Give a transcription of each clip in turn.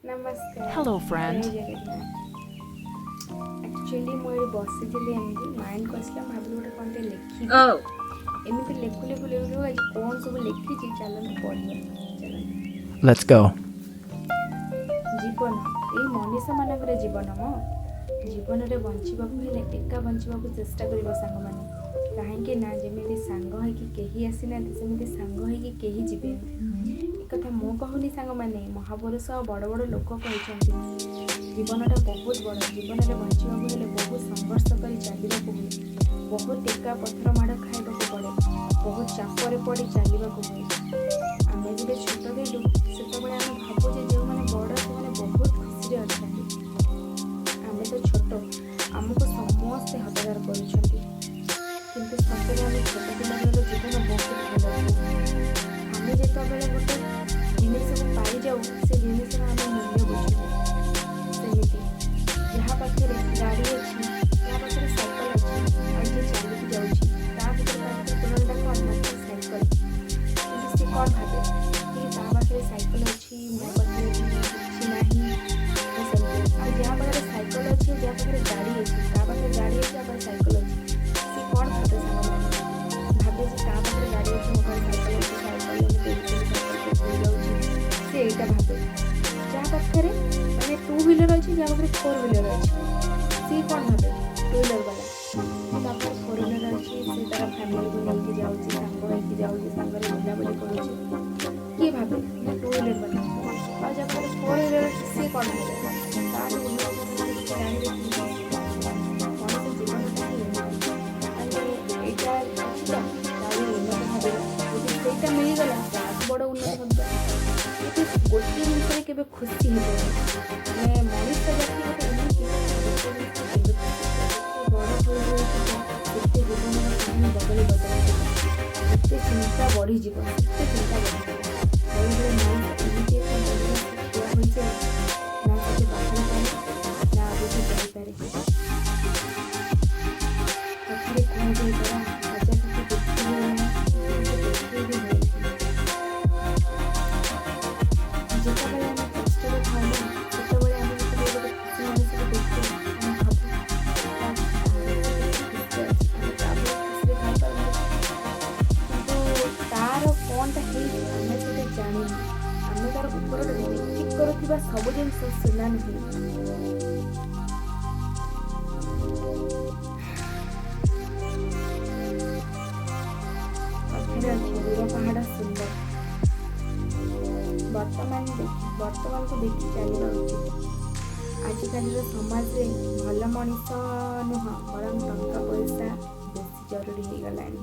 नमस्कार। Hello, जय friend. Jagannath. Actually मुझे बसी एमती माइंड को आसला भाविली गोटे कौन लिखी एमती लेखु लेखु लेखु आज कौन सब लिखी चलते पढ़िया चलते Let's go. जीवन ये मनीष मानक जीवन म जीवन में बचाने एका बचा चेष्टा कर सांग मैंने कहीं ना जमी सांग हो आसीना सेमती सांग हो जी कथा मु कहूनी सांग मैंने महापुरुष और बड़ बड़ लोक कहते जीवनटा बहुत बड़ जीवन में बचाने बहुत संघर्ष कर चलने हुए बहुत टेका पथर माड़ खावा पड़े बहुत चापर पड़ चलने हुए आम जब छोट थी से आम भावुचे जो मैंने बड़ से बहुत खुशी अच्छा आम तो छोट आमको समस्ते हतदार कर सतरे आम छोट पिलार जीवन बहुत भल आम जो गोटे जिनिस को पाई जाऊ से जिनिस आम मूल्य बुझू सेमती जहाँ पाखे गाड़ी अच्छी जहाँ पाखे साइकेल अच्छी और जी चलिकी जाऊँगी तुरंता कौन मात्र साइकेल कि सी कौन भावे कि पाखे साइकेल अच्छी मो पाखे किसी ना सेमती जहाँ पाखे साइकेल अच्छी जहाँ पाखे गाड़ी अच्छी पाखे गाड़ी अच्छी साइकेल अच्छी सी कौन भावे सामान भावे क्या पाखे गाड़ी अच्छी मो पाखे साइकेल अच्छी से यहाँ भावे जहाँ पाखे मैंने 2 व्हीलर अच्छी जहाँ पाखे 4 व्हीलर अच्छी सी कौन भावे 2 व्हीलर वाला तो 4 व्हीलर अच्छी से तार फैमिली को लेके जाऊँगी सांग होगी जाऊँगी सांगे बुलाबुली करुँचे किए भावे 2 व्हीलर वाला और जहाँ पाखे 4 व्हीलर अच्छी सी कौन भावे तार जीवन मिलगला बड़ उन्नत हम गोटे जिन के खुशी मैं मनुष्य जाति गोटे बड़ जीवन कहानी बदली बदलते चिंता बढ़ीज चिंता बढ़ी ना आगे जापे कथारे कह सब जिन सुना नहीं पहाड़ सुंदर वर्तमान को देखी चलवा उचित आजिकल समाज में भल मनीष नुह बर टंका पैसा बेसी जरूरी हो गलानी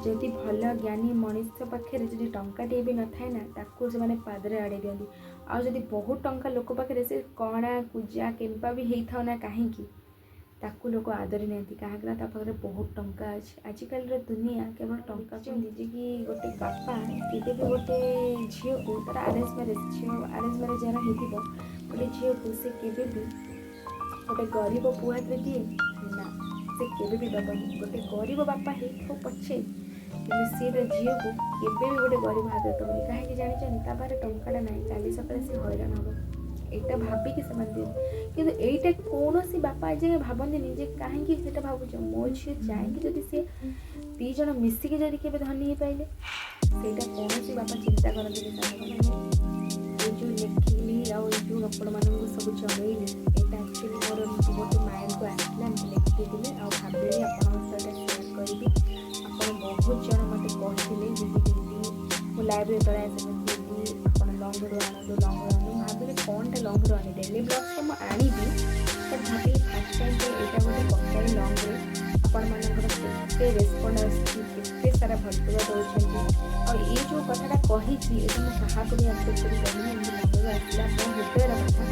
जदि भल ज्ञानी मनुष्य पाखे जब टंकाटे भी न थाए ना ताकू से माने पादरे आड़े दिखती आदि बहुत टंका लोक पाखे से कणा पूजा केम्पा भी होता ना कहीं ताकू लोक आदरी नहीं क्या पाखे बहुत टंका अच्छे आजिकल दुनिया केवल टंका जे कि गोटे बापा के गोटे झील को तार आरेंज मैरेज जरा गोटे झील को से केवे भी गोटे गरीब पुआ दिए ना से केवे भी दबनी गोटे गरीब बापा हो पछे सी झील को केवे भी गोटे गरीब हाथ दबनी कहीं जानते पाखे टंकाटा ना काली सकाଳେ सी हैरान हम यहाँ भाविकी से कि यहीटा कौन सी बापा आज भावती जे कहीं भावुच मो झी जाए जब सी 2 जन मिसिकी जब के धनी हो पाइले से कौन सी बापा चिंता करते जो लिखिली जो आपण मानक सब चलैली यहाँ एक्चुअली मोर गोटे माइंड को आसला लिखिदी आ भाविली आपंट सेयार करी आप बहुत जन मत कहते मो लाइब्रेरी तले आप लंग रू आणु लंग रू भाविले कौन टा लंग रू आनी डेली ब्लग्स तो मुझे आनी बट भाविली फास्ट टाइम यहाँ गोटे पचारि लंग रे आपण मानकर रेस्पन्ड आते सारा भलपुआ दौरान और ये जो कथाटा कही मुझे क्या भी एक्सेप्ट कर लंग रू आसला हृदयर कथा